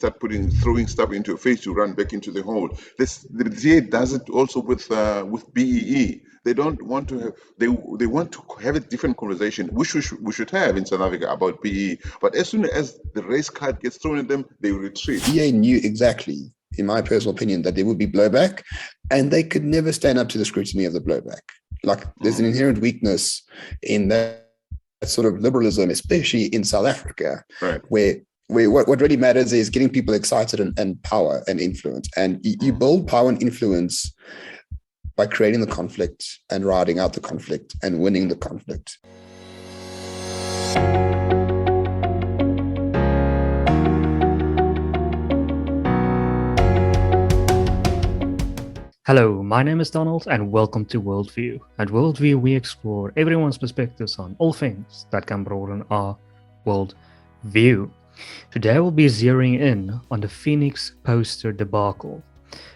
start throwing stuff into your face, you run back into the hole. The DA does it also with BEE. They don't want to have, they want to have a different conversation, which we should have in South Africa about BEE. But as soon as the race card gets thrown at them, they retreat. DA knew exactly, in my personal opinion, that there would be blowback, and they could never stand up to the scrutiny of the blowback. Like, there's an inherent weakness in that sort of liberalism, especially in South Africa, right, where what really matters is getting people excited and power and influence. And you build power and influence by creating the conflict and riding out the conflict and winning the conflict. Hello, my name is Donald and welcome to WorldView. At WorldView, we explore everyone's perspectives on all things that can broaden our worldview. Today we'll be zeroing in on the Phoenix poster debacle.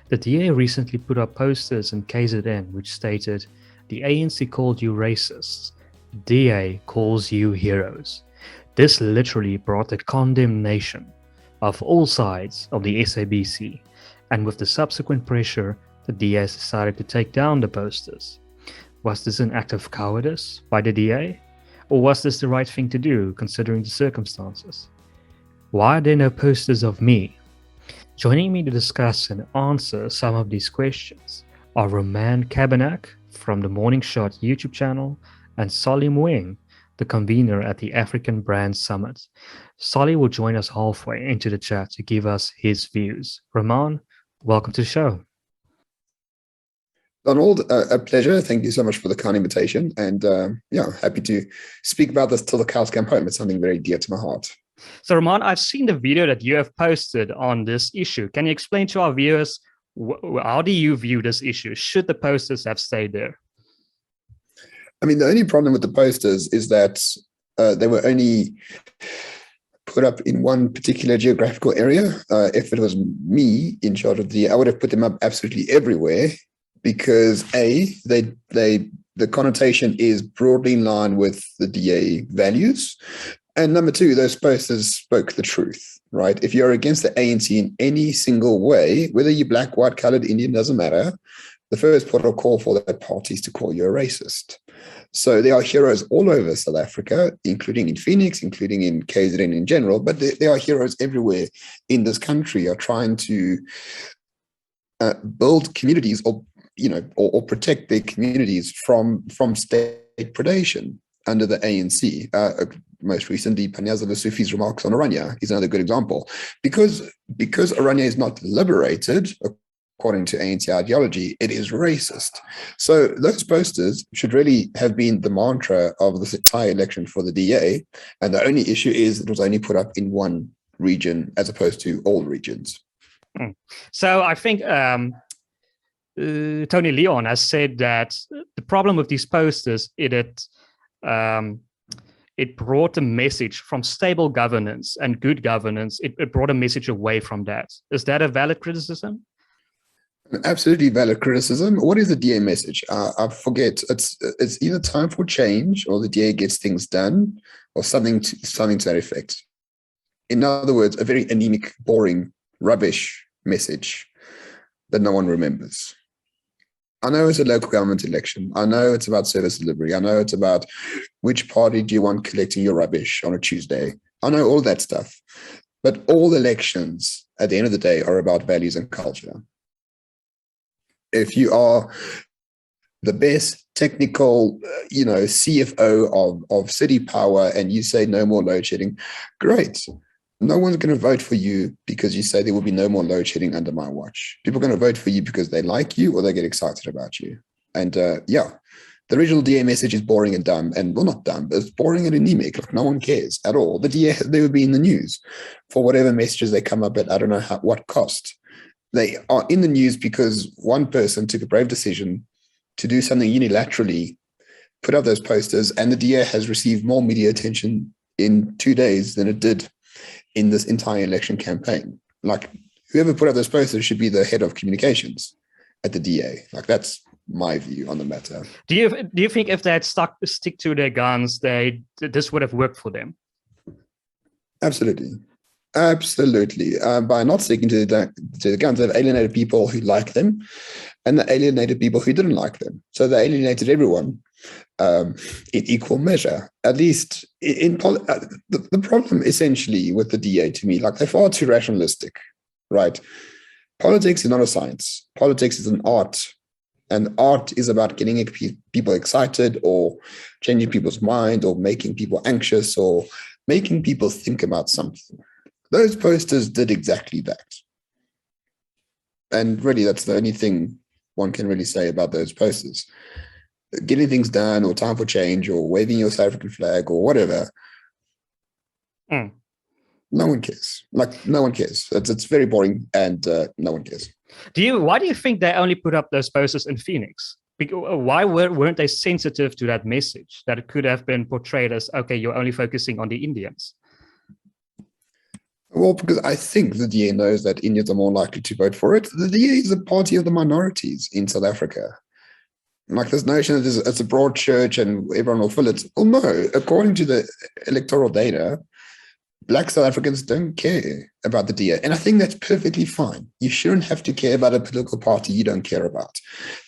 The DA recently put up posters in KZN which stated, "The ANC called you racists. DA calls you heroes." This literally brought the condemnation of all sides of the SABC, and with the subsequent pressure, the DA decided to take down the posters. Was this an act of cowardice by the DA? Or was this the right thing to do, considering the circumstances? Why are there no posters of me? Joining me to discuss and answer some of these questions are Roman Cabanac from the Morning Shot YouTube channel and Solly Moeng, the convener at the African Brand Summit. Solly will join us halfway into the chat to give us his views. Roman, welcome to the show. Donald, a pleasure. Thank you so much for the kind invitation. And happy to speak about this till the cows come home. It's something very dear to my heart. So, Roman, I've seen the video that you have posted on this issue. Can you explain to our viewers, how do you view this issue? Should the posters have stayed there? I mean, the only problem with the posters is that they were only put up in one particular geographical area. If it was me in charge of I would have put them up absolutely everywhere, because the connotation is broadly in line with the DA values. And number two, those posters spoke the truth, right? If you're against the ANC in any single way, whether you're black, white, colored, Indian, doesn't matter, the first port of call for that party is to call you a racist. So there are heroes all over South Africa, including in Phoenix, including in KZN in general, but there are heroes everywhere in this country are trying to build communities or protect their communities from state predation under the ANC. Most recently, Panyaza Lesufi's remarks on Orania is another good example. Because Orania is not liberated, according to ANC ideology, it is racist. So those posters should really have been the mantra of this entire election for the DA. And the only issue is it was only put up in one region as opposed to all regions. So I think Tony Leon has said that the problem with these posters is it brought a message from stable governance and good governance. It brought a message away from that. Is that a valid criticism? Absolutely valid criticism. What is the DA message? I forget. It's either time for change or the DA gets things done or something to that effect. In other words, a very anemic, boring, rubbish message that no one remembers. I know it's a local government election. I know it's about service delivery. I know it's about which party do you want collecting your rubbish on a Tuesday. I know all that stuff. But all elections, at the end of the day, are about values and culture. If you are the best technical, CFO of city power and you say no more load shedding, great. No one's going to vote for you because you say there will be no more load shedding under my watch. People are going to vote for you because they like you or they get excited about you. And the original DA message is boring and dumb, and well, not dumb, but it's boring and anemic. Like, no one cares at all. The DA, they would be in the news for whatever messages they come up at. I don't know what cost. They are in the news because one person took a brave decision to do something unilaterally, put up those posters, and the DA has received more media attention in 2 days than it did in this entire election campaign. Like, whoever put up those posters should be the head of communications at the DA. Like, that's my view on the matter. Do you think if they had stick to their guns, this would have worked for them? Absolutely. Absolutely. By not sticking to the guns, they've alienated people who like them, and they alienated people who didn't like them. So they alienated everyone in equal measure. At least the problem essentially with the DA to me, like they're far too rationalistic, right? Politics is not a science. Politics is an art. And art is about getting people excited or changing people's mind or making people anxious or making people think about something. Those posters did exactly that. And really, that's the only thing one can really say about those posters. Getting things done or time for change or waving your South African flag or whatever. No one cares. Like, no one cares. It's very boring and no one cares. Why do you think they only put up those posters in Phoenix? Why weren't they sensitive to that message that it could have been portrayed as, okay, you're only focusing on the Indians? Well, because I think the DA knows that Indians are more likely to vote for it. The DA is a party of the minorities in South Africa. Like this notion that it's a broad church and everyone will fill it. Well, no. According to the electoral data, Black South Africans don't care about the DA. And I think that's perfectly fine. You shouldn't have to care about a political party you don't care about.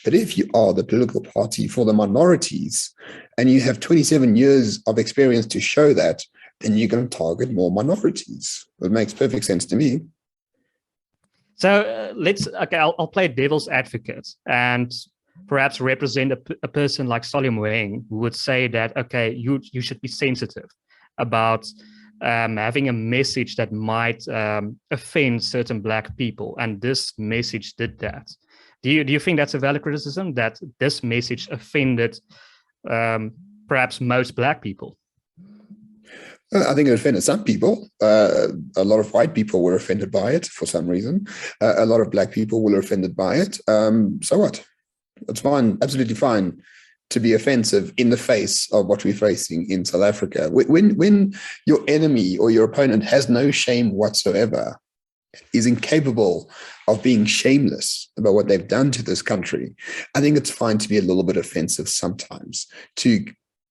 But if you are the political party for the minorities and you have 27 years of experience to show that, then you're going to target more minorities. It makes perfect sense to me. So I'll play devil's advocate and perhaps represent a person like Solly Moeng who would say that, okay, you should be sensitive about having a message that might offend certain Black people, and this message did that. Do you think that's a valid criticism, that this message offended perhaps most Black people? I think it offended some people. A lot of white people were offended by it for some reason. A lot of Black people were offended by it. So what? It's fine, absolutely fine to be offensive in the face of what we're facing in South Africa. When your enemy or your opponent has no shame whatsoever, is incapable of being shameless about what they've done to this country, I think it's fine to be a little bit offensive sometimes to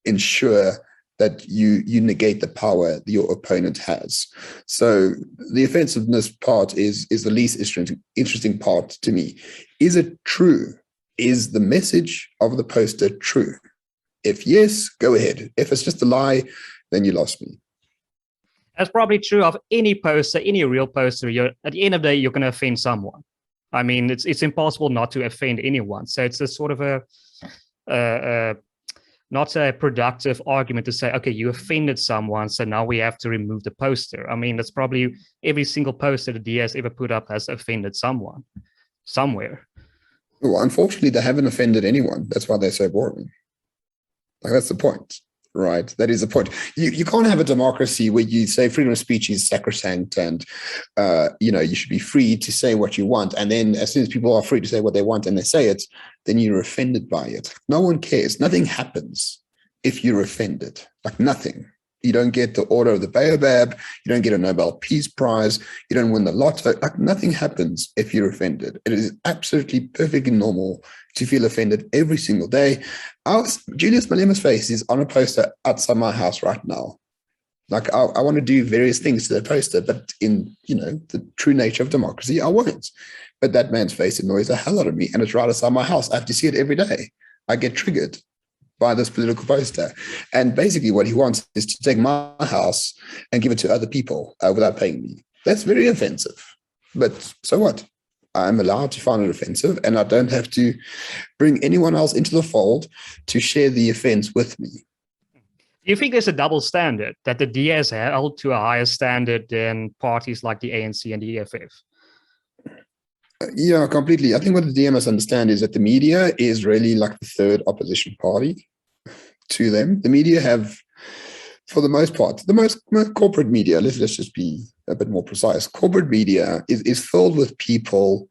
ensure that you negate the power that your opponent has. So the offensiveness part is the least interesting part to me. Is it true? Is the message of the poster true? If yes, go ahead. If it's just a lie, then you lost me. That's probably true of any poster, any real poster. At the end of the day, you're going to offend someone. I mean, it's impossible not to offend anyone. So it's a sort of not a productive argument to say, okay, you offended someone, so now we have to remove the poster. I mean, that's probably every single poster the DA has ever put up has offended someone somewhere. Well, unfortunately, they haven't offended anyone. That's why they're so boring. Like, that's the point, right? That is the point. You can't have a democracy where you say freedom of speech is sacrosanct and, you should be free to say what you want. And then as soon as people are free to say what they want and they say it, then you're offended by it. No one cares. Nothing happens if you're offended. Like, nothing. You don't get the Order of the Baobab. You don't get a Nobel Peace Prize. You don't win the lotto. Like, nothing happens if you're offended. It is absolutely perfectly normal to feel offended every single day. Julius Malema's face is on a poster outside my house right now. Like, I want to do various things to that poster, but in, the true nature of democracy, I won't. But that man's face annoys the hell out of me, and it's right outside my house. I have to see it every day. I get triggered by this political poster. And basically what he wants is to take my house and give it to other people without paying me. That's very offensive. But so what? I'm allowed to find it offensive, and I don't have to bring anyone else into the fold to share the offense with me. Do you think there's a double standard, that the DA is held to a higher standard than parties like the ANC and the EFF? Yeah, completely. I think what the DA must understand is that the media is really like the third opposition party to them. The media have, for the most part, the most corporate media, let's just be a bit more precise. Corporate media is filled with people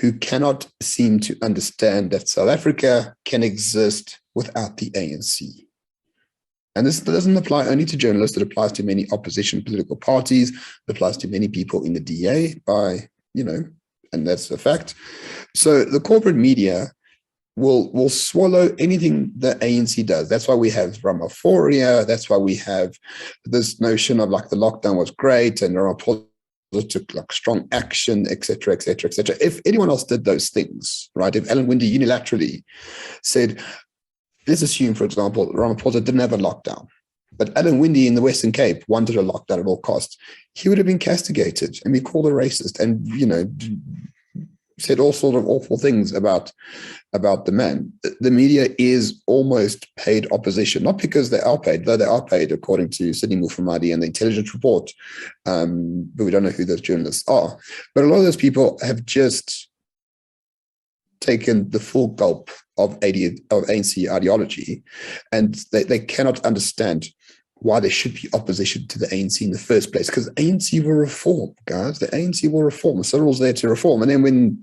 who cannot seem to understand that South Africa can exist without the ANC. And this doesn't apply only to journalists, it applies to many opposition political parties, it applies to many people in the DA and that's a fact. So the corporate media will swallow anything the ANC does. That's why we have Ramaphoria. That's why we have this notion of like the lockdown was great and Ramaphosa took like strong action, etc., etc., etc. If anyone else did those things, right? If Alan Winde unilaterally said, let's assume, for example, Ramaphosa didn't have a lockdown, but Alan Winde in the Western Cape wanted a lockdown at all costs, he would have been castigated and be called a racist and, said all sort of awful things about the man. The media is almost paid opposition, not because they are paid, though they are paid according to Sydney Mufamadi and the Intelligence Report, but we don't know who those journalists are. But a lot of those people have just taken the full gulp of ANC ideology, and they cannot understand why there should be opposition to the ANC in the first place, because ANC will reform, guys. The ANC will reform. Cyril's there to reform. And then when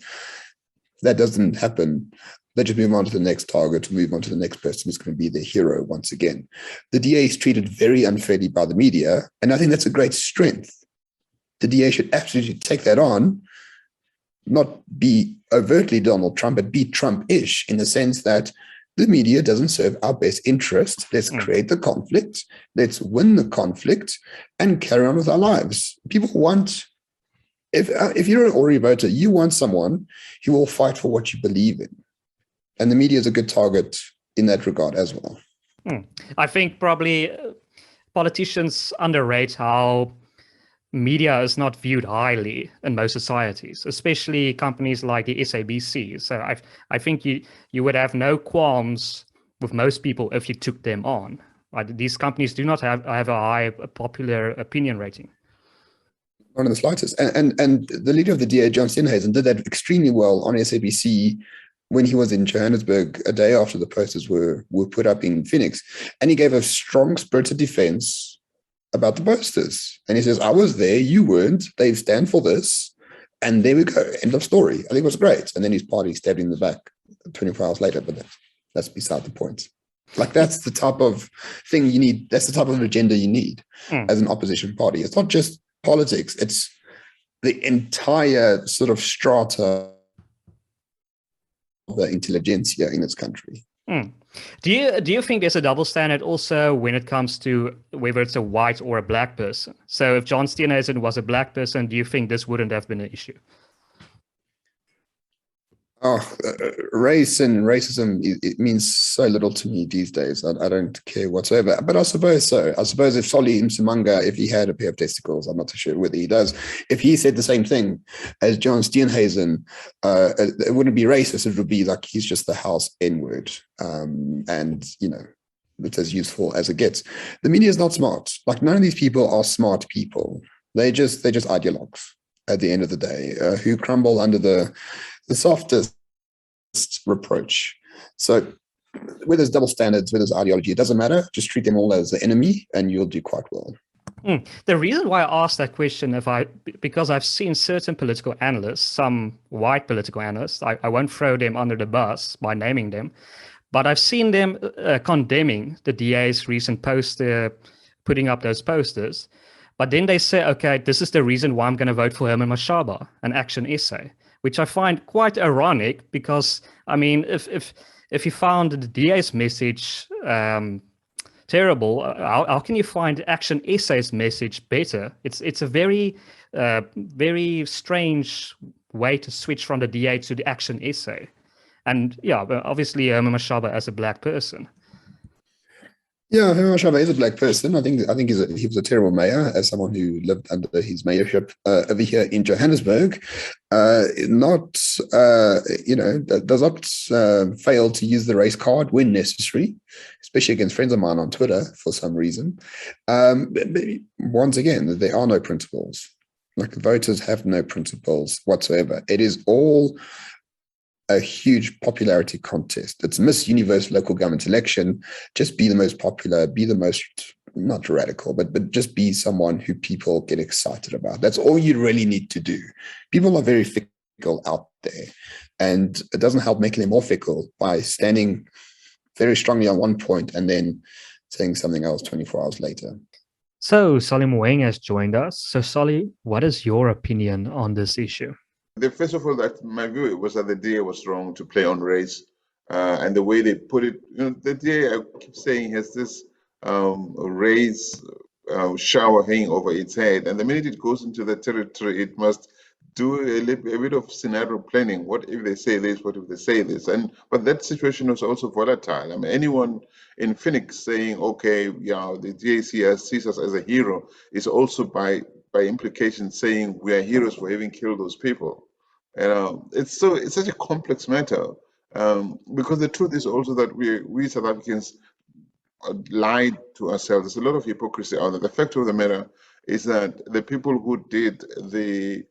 that doesn't happen, they just move on to the next target, move on to the next person who's going to be their hero once again. The DA is treated very unfairly by the media, and I think that's a great strength. The DA should absolutely take that on, not be overtly Donald Trump, but be Trump-ish in the sense that the media doesn't serve our best interest. Let's create the conflict. Let's win the conflict and carry on with our lives. People want, if you're an Ori voter, you want someone who will fight for what you believe in. And the media is a good target in that regard as well. I think probably politicians underrate how media is not viewed highly in most societies, especially companies like the SABC. So I think you would have no qualms with most people if you took them on. Right? These companies do not have a high popular opinion rating. Not in the slightest. And the leader of the DA, John Steenhuisen, did that extremely well on SABC when he was in Johannesburg a day after the posters were put up in Phoenix. And he gave a strong spirited defense about the posters. And he says, I was there, you weren't, they stand for this, and there we go, end of story. I think it was great. And then his party stabbed him in the back 24 hours later, but that's beside the point. Like, that's the type of thing you need, that's the type of agenda you need as an opposition party. It's not just politics, it's the entire sort of strata of the intelligentsia in this country. Do you think there's a double standard also when it comes to whether it's a white or a black person? So if John Steenhuisen was a black person, do you think this wouldn't have been an issue? Race and racism, it means so little to me these days. I don't care whatsoever. But I suppose so. I suppose if Solly Msimanga, if he had a pair of testicles, I'm not too sure whether he does, if he said the same thing as John Steenhuisen, it wouldn't be racist. It would be like he's just the house N-word. And, it's as useful as it gets. The media is not smart. Like, none of these people are smart people. They're just ideologues at the end of the day, who crumble under the softest reproach. So whether there's double standards, whether there's ideology, it doesn't matter. Just treat them all as the enemy and you'll do quite well. The reason why I asked that question, because I've seen certain political analysts, some white political analysts, I won't throw them under the bus by naming them, but I've seen them condemning the DA's recent poster, putting up those posters. But then they say, okay, this is the reason why I'm going to vote for Herman Mashaba, an action essay, which I find quite ironic because, I mean, if you found the DA's message terrible, how can you find action essay's message better? It's a very, very strange way to switch from the DA to the action essay. And yeah, obviously Herman Mashaba as a black person. Yeah, Herman Mashaba is a black person. I think he was a terrible mayor. As someone who lived under his mayorship over here in Johannesburg, does not fail to use the race card when necessary, especially against friends of mine on Twitter for some reason. But once again, there are no principles. Like, the voters have no principles whatsoever. It is all a huge popularity contest. It's Miss Universe local government election. Just be the most popular, be the most, not radical, but just be someone who people get excited about. That's all you really need to do. People are very fickle out there, and it doesn't help making them more fickle by standing very strongly on one point and then saying something else 24 hours later. So Solly Moeng has joined us. So Solly, what is your opinion on this issue? First of all, that my view was that the DA was wrong to play on race, and the way they put it. The DA, I keep saying, has this race shower hanging over its head, and the minute it goes into the territory, it must do a bit of scenario planning. What if they say this? What if they say this? But that situation was also volatile. I mean, anyone in Phoenix saying, "Okay, yeah, the DAC sees us as a hero," is also by implication saying we are heroes for having killed those people. It's such a complex matter, because the truth is also that we South Africans lied to ourselves. There's a lot of hypocrisy out there. The fact of the matter is that the people who did the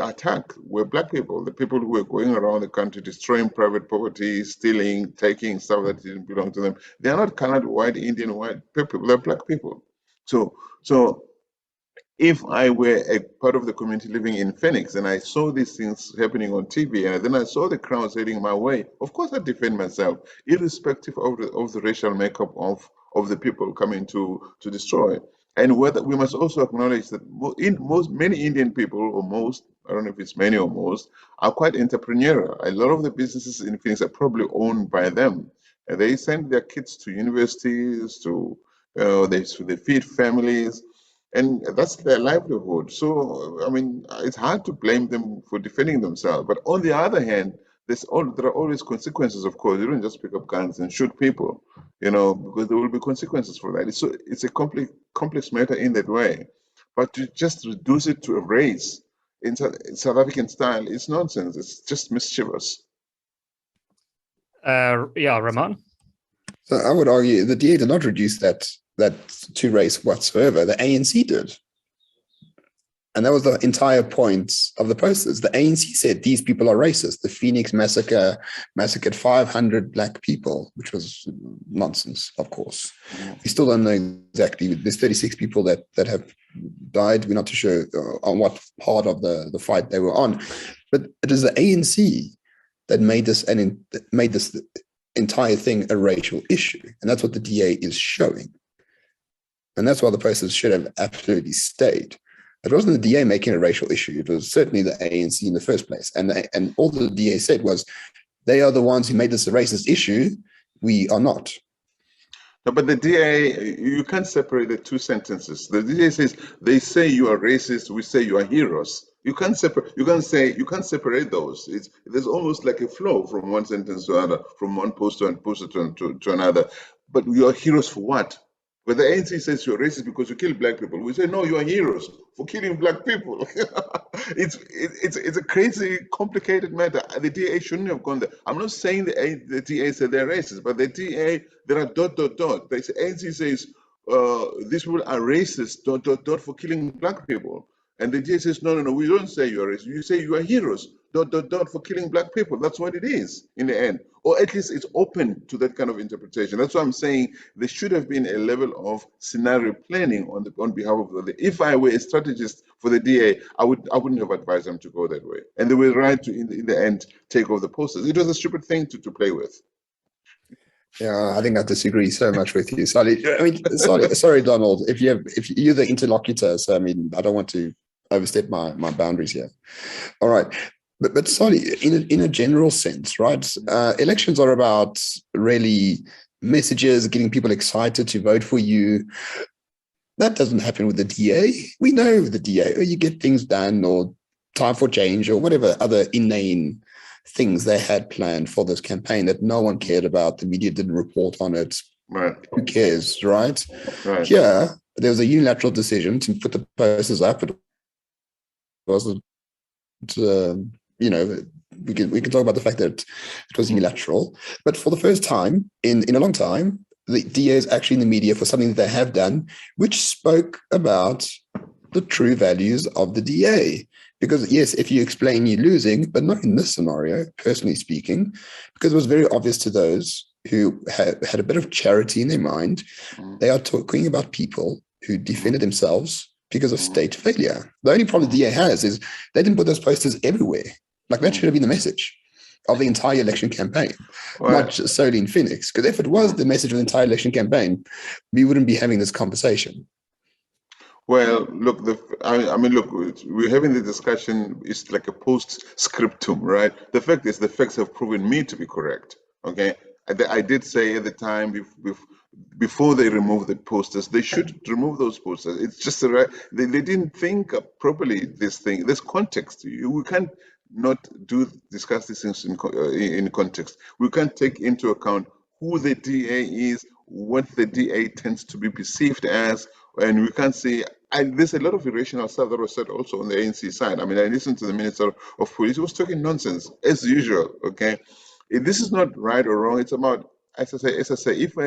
attack were black people, the people who were going around the country destroying private property, stealing, taking stuff that didn't belong to them. They are not colored, white, Indian, white people. They're black people. So if I were a part of the community living in Phoenix and I saw these things happening on TV and then I saw the crowds heading my way, of course I'd defend myself, irrespective of the racial makeup of the people coming to destroy. And whether we must also acknowledge that many Indian people, or most, I don't know if it's many or most, are quite entrepreneurial. A lot of the businesses in Phoenix are probably owned by them. And they send their kids to universities, they feed families, and that's their livelihood. So, I mean, it's hard to blame them for defending themselves. But on the other hand, there are always consequences, of course. You don't just pick up guns and shoot people, because there will be consequences for that. It's a complex matter in that way. But to just reduce it to a race in South African style is nonsense. It's just mischievous. Yeah, Ramon. So I would argue the DA did not reduce that to race whatsoever. The ANC did. And that was the entire point of the posters. The ANC said these people are racist. The Phoenix massacre massacred 500 black people, which was nonsense, of course. We still don't know exactly. There's 36 people that have died. We're not too sure on what part of the fight they were on. But it is the ANC that made this entire thing a racial issue. And that's what the DA is showing. And that's why the posters should have absolutely stayed. It wasn't the DA making a racial issue. It was certainly the ANC in the first place. And all the DA said was, they are the ones who made this a racist issue. We are not. No, but the DA, you can't separate the two sentences. The DA says, they say you are racist, we say you are heroes. You can't separate those. There's almost like a flow from one sentence to another, from one poster to another. But you are heroes for what? But the ANC says you're racist because you kill black people. We say, no, you are heroes for killing black people. It's a crazy, complicated matter. The DA shouldn't have gone there. I'm not saying the DA said they're racist, but the DA, there are ... The ANC says these people are racist, ... for killing black people. And the DA says, no, we don't say you are racist. You say you are heroes, ... for killing black people. That's what it is in the end. Or at least it's open to that kind of interpretation. That's why I'm saying there should have been a level of scenario planning on behalf of the. If I were a strategist for the DA, I wouldn't have advised them to go that way. And they were right to, in the end, take off the posters. It was a stupid thing to play with. Yeah, I think I disagree so much with you, Solly. I mean, sorry, Donald. If you're the interlocutor, so I mean, I don't want to overstep my boundaries here. All right. But Solly, in a general sense, right? Elections are about really messages, getting people excited to vote for you. That doesn't happen with the DA. We know the DA, you get things done, or time for change, or whatever other inane things they had planned for this campaign that no one cared about. The media didn't report on it. Right. Who cares, right? Right. Here, there was a unilateral decision to put the posters up. It wasn't. We can talk about the fact that it was unilateral, but for the first time in a long time, the DA is actually in the media for something that they have done, which spoke about the true values of the DA. Because yes, if you explain you're losing, but not in this scenario, personally speaking, because it was very obvious to those who had a bit of charity in their mind. They are talking about people who defended themselves because of state failure. The only problem the DA has is they didn't put those posters everywhere. Like that should have been the message of the entire election campaign, not just solely in Phoenix. Because if it was the message of the entire election campaign, we wouldn't be having this conversation. Well, look, look, we're having the discussion. It's like a post-scriptum, right? The fact is, the facts have proven me to be correct. Okay, I did say at the time, before they remove the posters. They should remove those posters. It's just they didn't think properly this context. We can't not discuss these things in context. We can't take into account who the DA is, what the DA tends to be perceived as, and we can't say. And there's a lot of irrational stuff that was said also on the ANC side. I mean, I listened to the Minister of Police. He was talking nonsense as usual. Okay, this is not right or wrong. It's about, as I say, if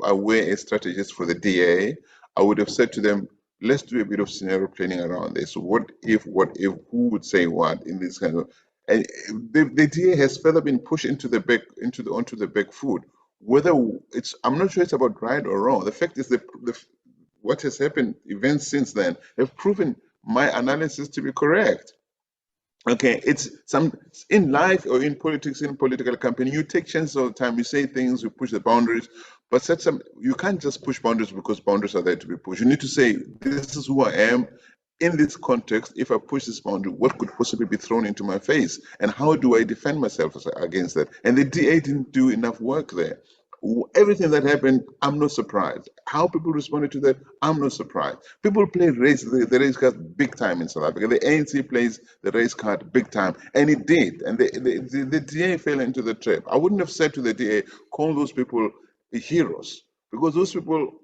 I were a strategist for the DA, I would have said to them, let's do a bit of scenario planning around this. What if, who would say what in this kind of, and the DA has further been pushed into the back, onto the back foot. Whether I'm not sure it's about right or wrong. The fact is what has happened, events since then, have proven my analysis to be correct. Okay, it's in life or in politics, in political campaign, you take chances all the time. You say things, you push the boundaries, but you can't just push boundaries because boundaries are there to be pushed. You need to say, this is who I am. In this context, if I push this boundary, what could possibly be thrown into my face? And how do I defend myself against that? And the DA didn't do enough work there. Everything that happened, I'm not surprised. How people responded to that, I'm not surprised. People play the race card big time in South Africa. The ANC plays the race card big time, and it did. And the DA fell into the trap. I wouldn't have said to the DA, call those people heroes, because those people,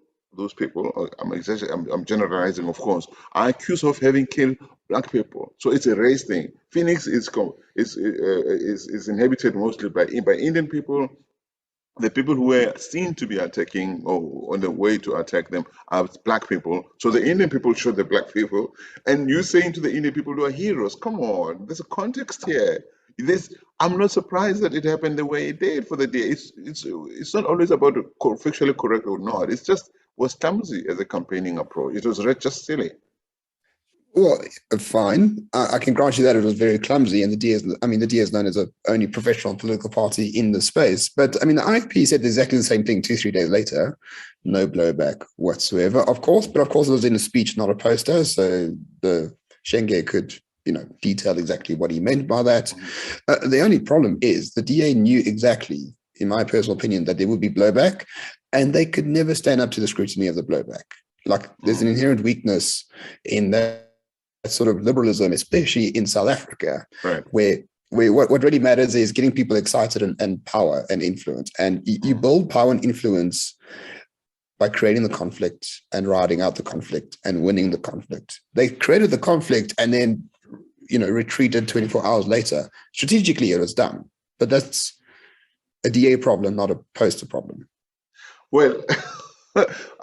I'm generalizing, of course, are accused of having killed black people. So it's a race thing. Phoenix is inhabited mostly by Indian people. The people who were seen to be attacking or on the way to attack them are black people. So the Indian people shot the black people, and you saying to the Indian people who are heroes, come on, there's a context here. I'm not surprised that it happened the way it did for the day. It's not always about factually correct or not. It's just was clumsy as a campaigning approach. It was just silly. Well, fine. I can grant you that it was very clumsy, and the DA is known as the only professional political party in the space. But I mean, the IFP said exactly the same thing 2-3 days later. No blowback whatsoever, of course. But of course, it was in a speech, not a poster, so the Shenge could, detail exactly what he meant by that. The only problem is the DA knew exactly, in my personal opinion, that there would be blowback, and they could never stand up to the scrutiny of the blowback. Like, there's an inherent weakness in that sort of liberalism, especially in South Africa, right, where what really matters is getting people excited and power and influence. And you build power and influence by creating the conflict and riding out the conflict and winning the conflict. They created the conflict and then, retreated 24 hours later. Strategically, it was done. But that's a DA problem, not a poster problem. Well,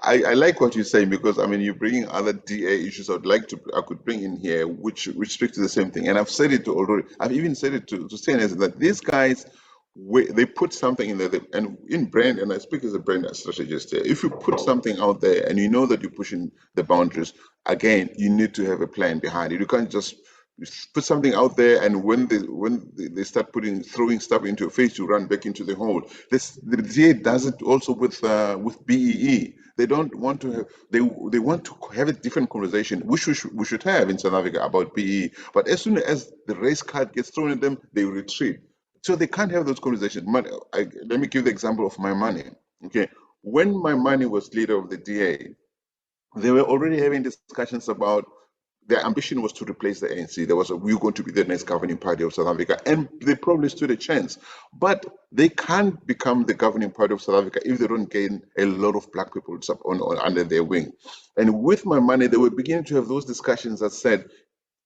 I like what you're saying, because you're bringing other DA issues I could bring in here, which speak to the same thing. And I've said it already. I've even said it to Stainis, that these guys, they put something in there, and in brand, and I speak as a brand strategist here. If you put something out there and you know that you're pushing the boundaries, again, you need to have a plan behind it. You can't just put something out there, and when they start throwing stuff into your face, you run back into the hole. The DA does it also with BEE. They don't want to have. They want to have a different conversation, which we should have in South Africa about BEE. But as soon as the race card gets thrown at them, they retreat. So they can't have those conversations. Let me give the example of my money. Okay, when my money was leader of the DA, they were already having discussions about. Their ambition was to replace the ANC. We were going to be the next governing party of South Africa, and they probably stood a chance. But they can't become the governing party of South Africa if they don't gain a lot of black people under their wing. And with my money, they were beginning to have those discussions that said,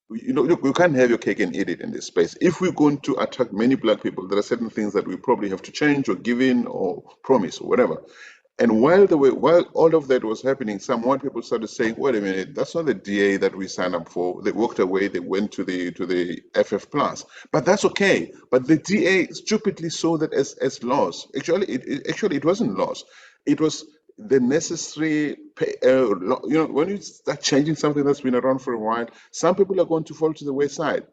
look, you can't have your cake and eat it in this space. If we're going to attract many black people, there are certain things that we probably have to change or give in or promise or whatever. And while all of that was happening, some white people started saying, "Wait a minute, that's not the DA that we signed up for." They walked away. They went to the FF plus, but that's okay. But the DA stupidly saw that as loss. Actually, it wasn't loss. It was the necessary. When you start changing something that's been around for a while, some people are going to fall to the wayside.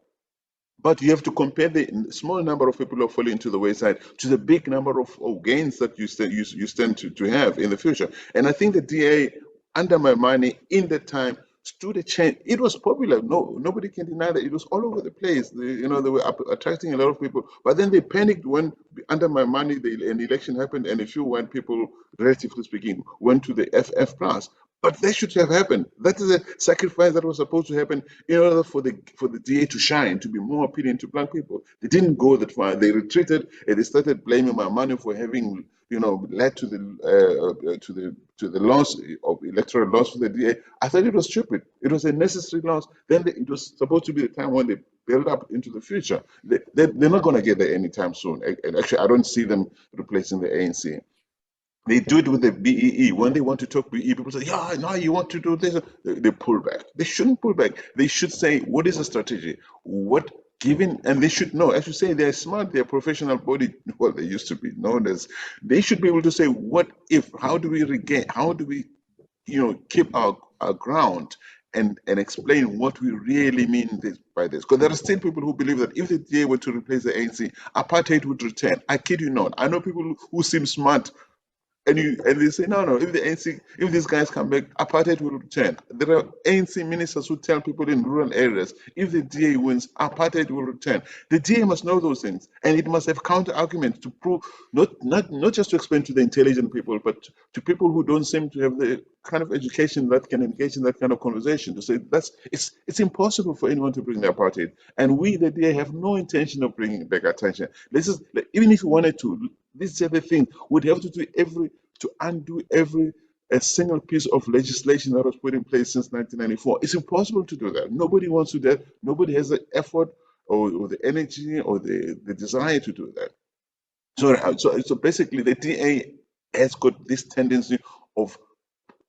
But you have to compare the small number of people who are falling into the wayside to the big number of gains that you stand to have in the future. And I think the DA, under my money, in that time, stood a chance. It was popular. No, nobody can deny that. It was all over the place. They were attracting a lot of people. But then they panicked when, under my money, an election happened, and a few white people, relatively speaking, went to the FF plus. But that should have happened. That is a sacrifice that was supposed to happen in order for the DA to shine, to be more appealing to black people. They didn't go that far. They retreated, and they started blaming my money for having, led to the loss of electoral loss for the DA. I thought it was stupid. It was a necessary loss. Then it was supposed to be the time when they build up into the future. They're not going to get there anytime soon. And actually, I don't see them replacing the ANC. They do it with the BEE. When they want to talk BEE, people say, yeah, no, you want to do this. They pull back. They shouldn't pull back. They should say, what is the strategy? And they should know, as you say, they're smart, they're professional body, well, they used to be known as, they should be able to say, what if, how do we keep our ground and explain what we really mean by this? Because there are still people who believe that if the DA were to replace the ANC, apartheid would return. I kid you not. I know people who seem smart, and they say, no, if the ANC, if these guys come back, apartheid will return. There are ANC ministers who tell people in rural areas, if the DA wins, apartheid will return. The DA must know those things, and it must have counter arguments to prove, not just to explain to the intelligent people, but to people who don't seem to have the kind of education that can engage in that kind of conversation, to say it's impossible for anyone to bring the apartheid, and we, the DA, have no intention of bringing back attention. Even if we wanted to, this is the thing, we'd have to do undo every a single piece of legislation that was put in place since 1994. It's impossible to do that. Nobody wants to do that. Nobody has the effort or the energy or the desire to do that. So basically, the DA has got this tendency of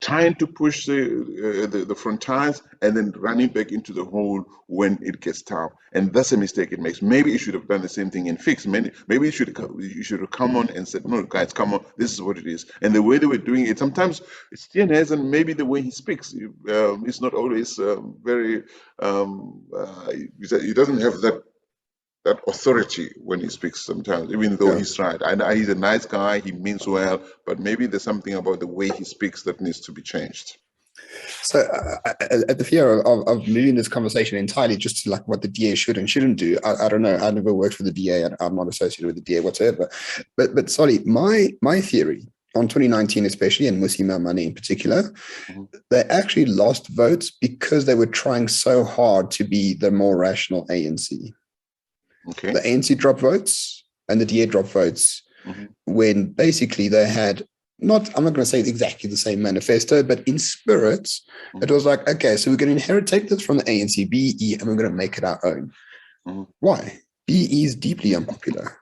trying to push the frontiers and then running back into the hole when it gets tough, and that's a mistake it makes. Maybe it should have done the same thing in fix. Maybe you should have come on and said, no, guys, come on, this is what it is. And the way they were doing it, sometimes Stian has, and maybe the way he speaks, it's not always very. He doesn't have that authority when he speaks sometimes, even though he's right. He's a nice guy, he means well, but maybe there's something about the way he speaks that needs to be changed. So at the fear of moving this conversation entirely just to like what the DA should and shouldn't do, I don't know, I never worked for the DA and I'm not associated with the DA whatsoever. But Solly, my theory on 2019 especially, and Musima Mane in particular, they actually lost votes because they were trying so hard to be the more rational ANC. Okay. The ANC dropped votes and the DA dropped votes when basically they had I'm not going to say exactly the same manifesto, but in spirit, it was like, okay, so we're going to take this from the ANC, BE, and we're going to make it our own. Why? BE is deeply unpopular.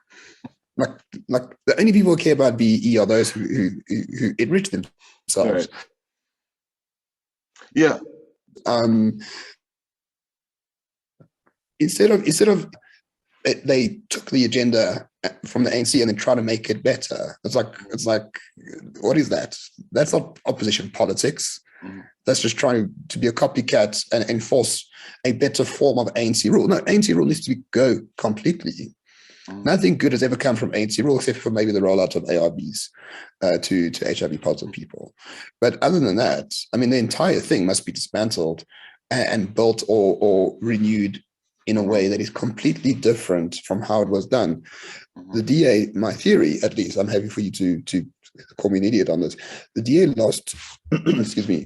Like the only people who care about BE are those who enrich themselves. Right. Yeah. Instead of they took the agenda from the ANC and then try to make it better. It's like, what is that? That's not opposition politics. That's just trying to be a copycat and enforce a better form of ANC rule. No, ANC rule needs to go completely. Nothing good has ever come from ANC rule except for maybe the rollout of ARVs to HIV positive people. But other than that, I mean, the entire thing must be dismantled and built or renewed in a way that is completely different from how it was done. The DA, my theory, at least, I'm happy for you to call me an idiot on this. The DA lost,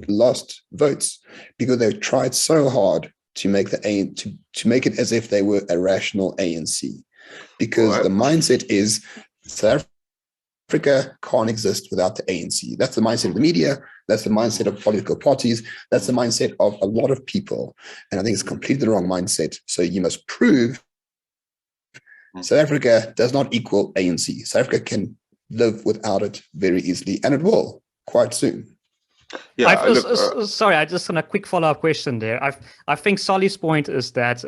lost votes because they tried so hard to make to make it as if they were a rational ANC. Because the mindset is South Africa can't exist without the ANC. That's the mindset of the media. That's the mindset of political parties. That's the mindset of a lot of people. And I think it's completely the wrong mindset. So you must prove South Africa does not equal ANC. South Africa can live without it very easily, and it will quite soon. Yeah, sorry, I just on a quick follow-up question there. I think Solly's point is that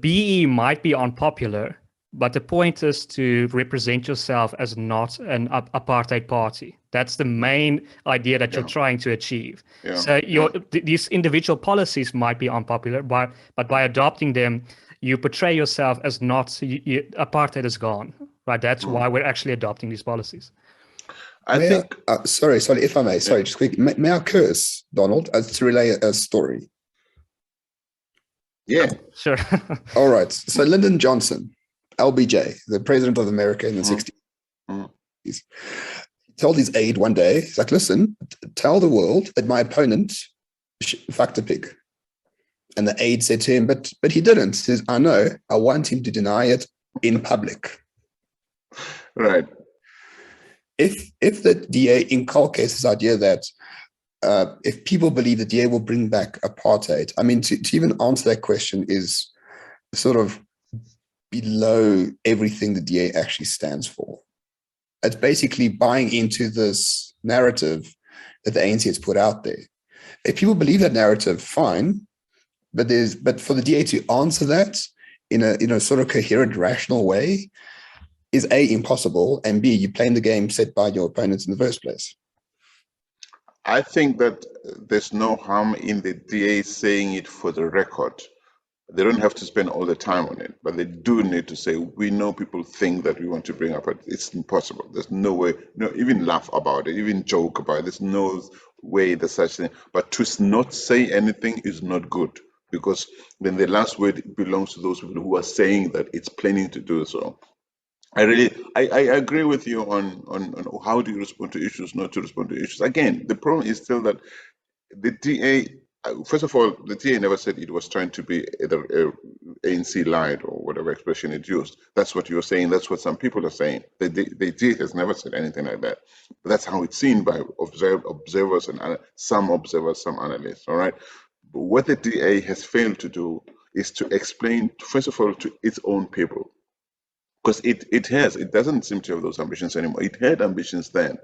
BE might be unpopular, but the point is to represent yourself as not an apartheid party. That's the main idea that you're trying to achieve. Yeah. So these individual policies might be unpopular, but by adopting them, you portray yourself as not, apartheid is gone, right? That's why we're actually adopting these policies. I think. Sorry, if I may, sorry, just quick. May I curse, Donald, to relay a story? Yeah. Sure. All right. So Lyndon Johnson, LBJ, the president of America in the 60s, he told his aide one day, he's like, listen, tell the world that my opponent fucked a pig. And the aide said to him, but he didn't. He says, I know, I want him to deny it in public. Right. If the DA inculcates this idea that if people believe the DA will bring back apartheid, I mean, to even answer that question is sort of below everything the DA actually stands for. It's basically buying into this narrative that the ANC has put out there. If people believe that narrative, fine, but for the DA to answer that in a sort of coherent, rational way is A, impossible, and B, you're playing the game set by your opponents in the first place. I think that there's no harm in the DA saying it for the record. They don't have to spend all the time on it, but they do need to say, we know people think that we want to bring up, but it's impossible. There's no way, no, even laugh about it, even joke about it. There's no way there's such thing. But to not say anything is not good, because then the last word belongs to those people who are saying that it's planning to do so. I agree with you on how do you respond to issues, not to respond to issues. Again, the problem is still that the DA, first of all, the DA never said it was trying to be either ANC lied or whatever expression it used. That's what you're saying. That's what some people are saying. The DA has never said anything like that. But that's how it's seen by observers and some observers, some analysts. All right. But what the DA has failed to do is to explain, first of all, to its own people. Because it doesn't seem to have those ambitions anymore. It had ambitions then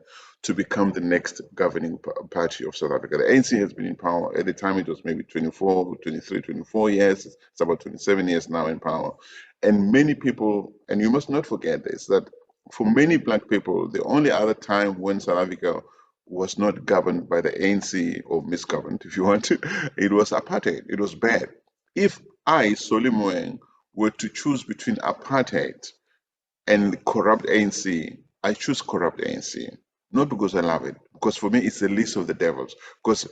to become the next governing party of South Africa. The ANC has been in power. At the time, it was maybe 24, 23, 24 years. It's about 27 years now in power. And many people, and you must not forget this, that for many Black people, the only other time when South Africa was not governed by the ANC, or misgoverned, if you want to, it was apartheid. It was bad. If I, Solly Moeng, were to choose between apartheid and corrupt ANC, I choose corrupt ANC. Not because I love it, because for me it's the least of the devils. Because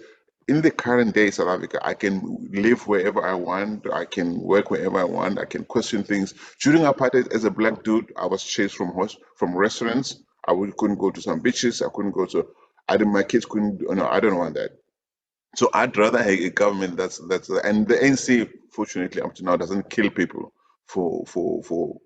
in the current day South Africa, I can live wherever I want, I can work wherever I want, I can question things. During apartheid, as a Black dude, I was chased from restaurants. Couldn't go to some beaches. I couldn't go to. My kids couldn't. No, I don't want that. So I'd rather have a government that's and the ANC, fortunately, up to now, doesn't kill people for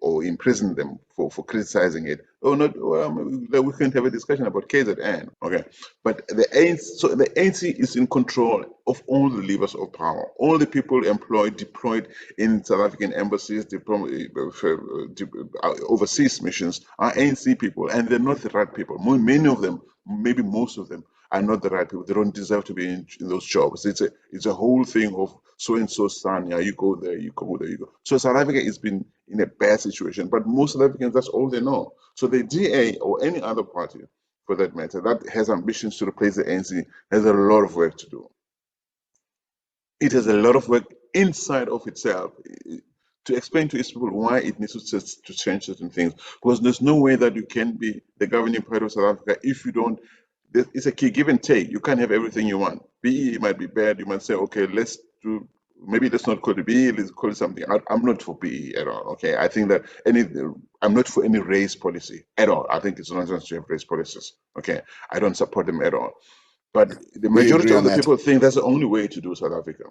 or imprison them for criticizing it. Oh, not well, we can have a discussion about KZN, okay? But the ANC is in control of all the levers of power. All the people deployed in South African embassies, overseas missions are ANC people, and they're not the right people. Many of them, maybe most of them, are not the right people. They don't deserve to be in those jobs. It's a whole thing of so and so son. Yeah, you go there, you go there, you go. So South Africa has been in a bad situation, but most South Africans, that's all they know. So the DA or any other party, for that matter, that has ambitions to replace the ANC has a lot of work to do. It has a lot of work inside of itself to explain to its people why it needs to change certain things. Because there's no way that you can be the governing party of South Africa if you don't. It's a key give and take. You can't have everything you want. BE might be bad. You might say, okay, maybe let's not call it BE, let's call it something. I'm not for BE at all. Okay, I think that I'm not for any race policy at all. I think it's nonsense to have race policies. Okay, I don't support them at all. But the majority of the people think that's the only way to do South Africa.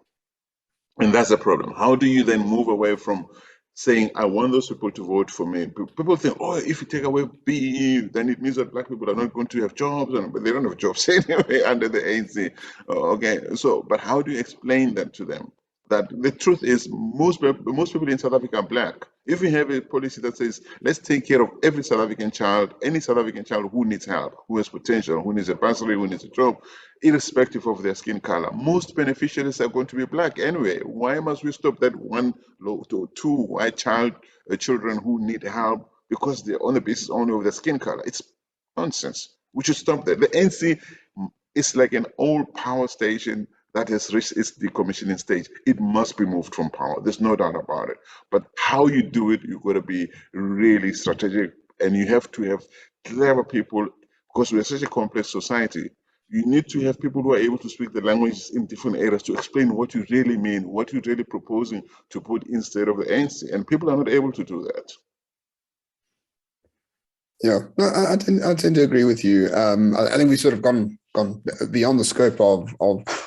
And that's the problem. How do you then move away from saying, I want those people to vote for me? People think, oh, if you take away BE, then it means that Black people are not going to have jobs, but they don't have jobs anyway under the ANC. Okay, but how do you explain that to them? That the truth is most people in South Africa are Black. If we have a policy that says, let's take care of every South African child, any South African child who needs help, who has potential, who needs a bursary, who needs a job, irrespective of their skin color, most beneficiaries are going to be Black anyway. Why must we stop that one to two white children who need help because they're on the basis only of their skin color? It's nonsense. We should stop that. The NC is like an old power station that has reached its decommissioning stage. It must be moved from power. There's no doubt about it. But how you do it, you've got to be really strategic, and you have to have clever people because we're such a complex society. You need to have people who are able to speak the languages in different areas to explain what you really mean, what you're really proposing to put instead of the ANC. And people are not able to do that. Yeah, no, I tend to agree with you. I think we've sort of gone beyond the scope of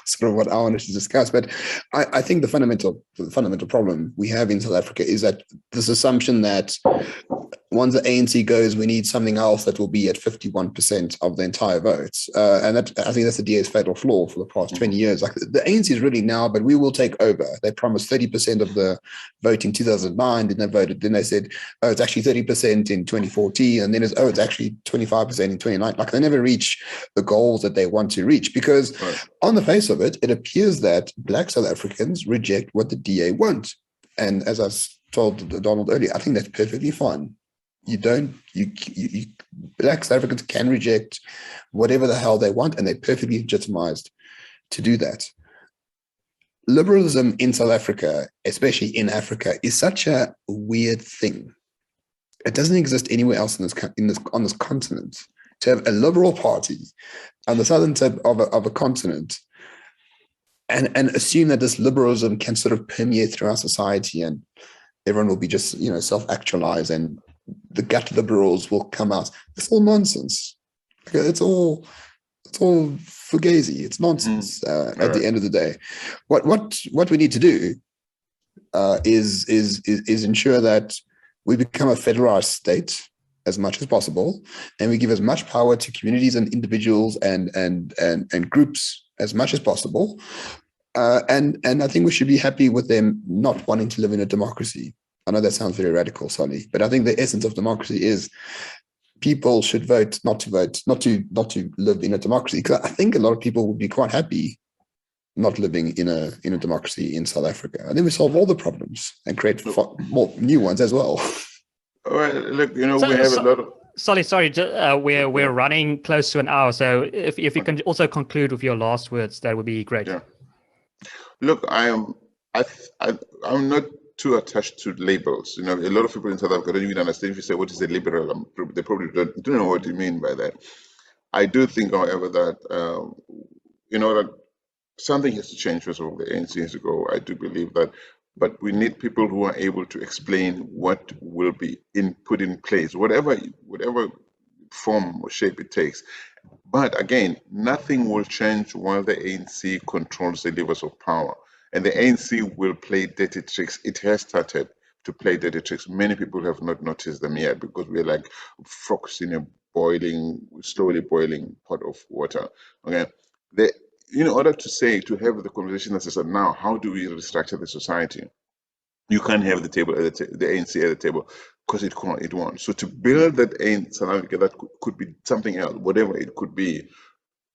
sort of what I wanted to discuss. But I think the fundamental problem we have in South Africa is that this assumption that once the ANC goes, we need something else that will be at 51% of the entire votes. And that, I think that's the DA's fatal flaw for the past 20 years. Like the ANC is really now, but we will take over. They promised 30% of the vote in 2009. Then they voted. Then they said, oh, it's actually 30% in 2014. And then it's actually 25% in 2029. Like they never reach the goals that they want to reach because on the face of it, it appears that Black South Africans reject what the DA want. And as I told Donald earlier, I think that's perfectly fine. Black South Africans can reject whatever the hell they want, and they're perfectly legitimized to do that. Liberalism in South Africa, especially in Africa, is such a weird thing. It doesn't exist anywhere else on this continent. To have a liberal party on the southern tip of a continent and assume that this liberalism can sort of permeate throughout society and everyone will be just, self-actualized and the gut liberals will come out. It's all nonsense. It's all fugazi. It's nonsense at the end of the day. What we need to do is ensure that we become a federalized state as much as possible, and we give as much power to communities and individuals and groups as much as possible. And I think we should be happy with them not wanting to live in a democracy. I know that sounds very radical, Sonny, but I think the essence of democracy is people should vote, not to live in a democracy. Because I think a lot of people would be quite happy not living in a democracy in South Africa. I think we solve all the problems and create more new ones as well. Well, look, we have a lot of. Sorry. We're running close to an hour, so if you can also conclude with your last words, that would be great. Yeah. Look, I'm not too attached to labels. A lot of people in South Africa don't even understand if you say what is a liberal. They probably don't know what you mean by that. I do think, however, that that something has to change. First of all, the ANC has to go. I do believe that, but we need people who are able to explain what will be put in place, whatever form or shape it takes. But again, nothing will change while the ANC controls the levers of power. And the ANC will play dirty tricks. It has started to play dirty tricks. Many people have not noticed them yet because we're like frogs in a slowly boiling pot of water. Okay. In order to have the conversation that says, now, how do we restructure the society? You can't have the ANC at the table because it won't. So to build that South Africa that could be something else, whatever it could be,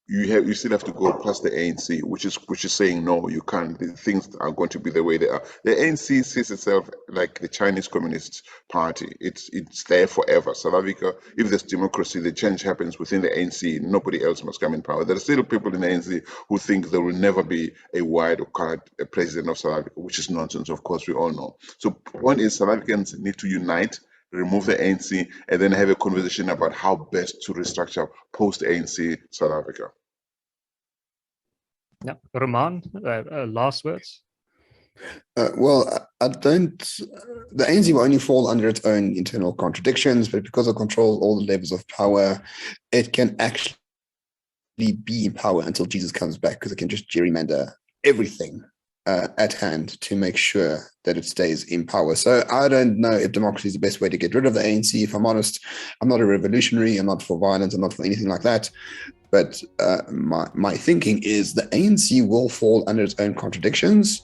you still have to go past the ANC, which is saying no, you can't. Things are going to be the way they are. The ANC sees itself like the Chinese Communist Party. It's there forever. South Africa, if there's democracy, the change happens within the ANC. Nobody else must come in power. There are still people in the ANC who think there will never be a white or colored president of South Africa, which is nonsense. Of course, we all know. So point is, South Africans need to unite, remove the ANC, and then have a conversation about how best to restructure post-ANC South Africa. Yeah, Roman, last words. Well, I don't. The ANC will only fall under its own internal contradictions, but because it controls all the levels of power, it can actually be in power until Jesus comes back, because it can just gerrymander everything at hand to make sure that it stays in power. So I don't know if democracy is the best way to get rid of the ANC. If I'm honest, I'm not a revolutionary. I'm not for violence. I'm not for anything like that. But my thinking is the ANC will fall under its own contradictions.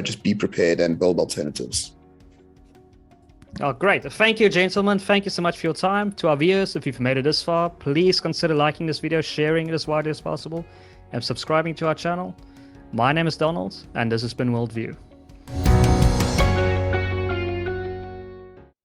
Just be prepared and build alternatives. Oh, great. Thank you, gentlemen. Thank you so much for your time. To our viewers, if you've made it this far, please consider liking this video, sharing it as widely as possible, and subscribing to our channel. My name is Donald, and this has been WorldView.